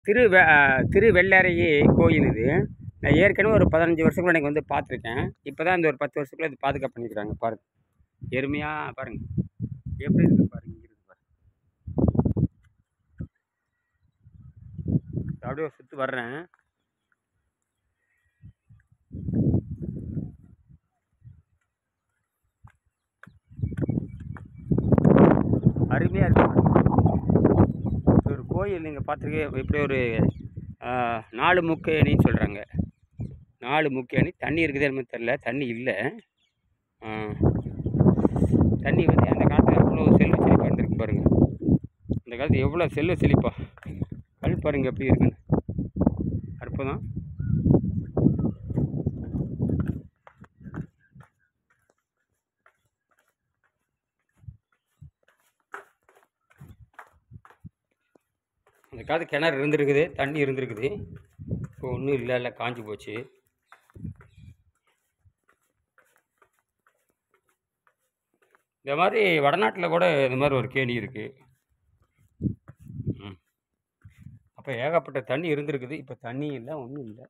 திருவெள்ளரையே கோயில் இது. நான் ஏற்கனவே ஒரு 15 வருஷத்துக்கு முன்னாடி வந்து பார்த்துருக்கேன். இப்போ தான் இந்த ஒரு 10 வருஷத்துக்குள்ள இது பாதுகாப்பு பண்ணிக்கிறாங்க பாருங்க. எருமையாக பாருங்க எப்படி இருக்குது பாருங்க. இங்கே இருக்குது பாருங்க. அப்படியே ஒரு சுற்று வர்றேன். அருமையாக இருக்கு. ஒரு கோயில் நீங்கள் பார்த்துருக்கீங்க. இப்படி ஒரு 4 முக்கு அணின்னு சொல்கிறாங்க. 4 முக்கிய அணி. தண்ணி இருக்குது என்னமோ தெரில. தண்ணி இல்லை. தண்ணி வந்து அந்த காலத்தில் அவ்வளோ செல்வ செழிப்பாக இருந்திருக்கு பாருங்கள். அந்த காலத்தில் எவ்வளோ செல்வ செழிப்பா கல் பாருங்க எப்படி இருக்குன்னு. அற்புதம். அந்த காலத்து கிணறு இருந்திருக்குது, தண்ணி இருந்திருக்குது. இப்போ ஒன்றும் இல்லை, காஞ்சி போச்சு. இந்த மாதிரி வடநாட்டில் கூட இந்த மாதிரி ஒரு கேணி இருக்குது. அப்போ ஏகப்பட்ட தண்ணி இருந்திருக்குது. இப்போ தண்ணி இல்லை, ஒன்றும் இல்லை.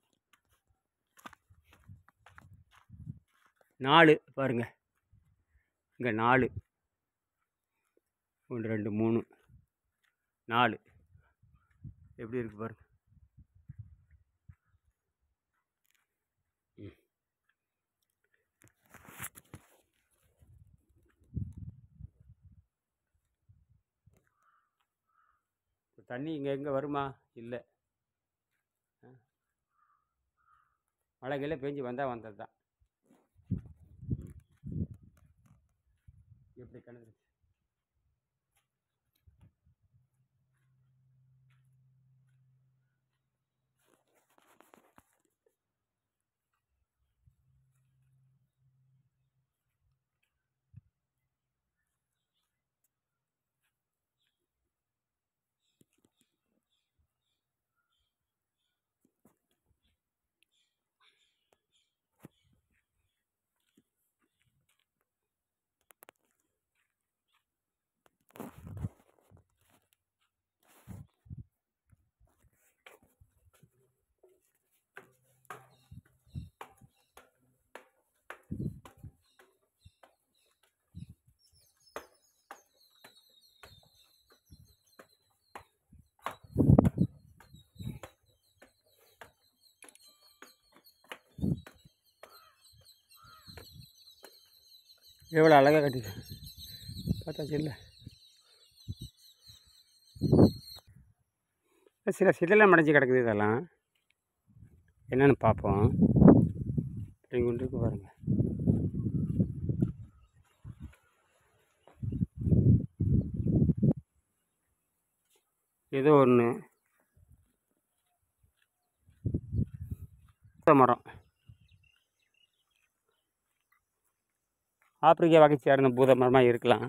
4 பாருங்க. இங்கே 4 1 2 3 4 எப்படி இருக்கு பாருங்க. தண்ணி இங்கே எங்கே வருமா? இல்லை. மழைகளே பெஞ்சு வந்தால் வந்தது தான். எப்படி கிணறு எவ்வளோ அழகாக கட்டிது பார்த்தாச்சு. இல்லை சில சிதலம் அடைஞ்சி கிடக்குது. இதெல்லாம் என்னென்னு பார்ப்போம். இங்கே இருக்கு பாருங்க. ஏதோ ஒன்று மரம் ஆப்பிரிக்கா வகை சேர்ந்த பூத மரமாக இருக்கலாம்.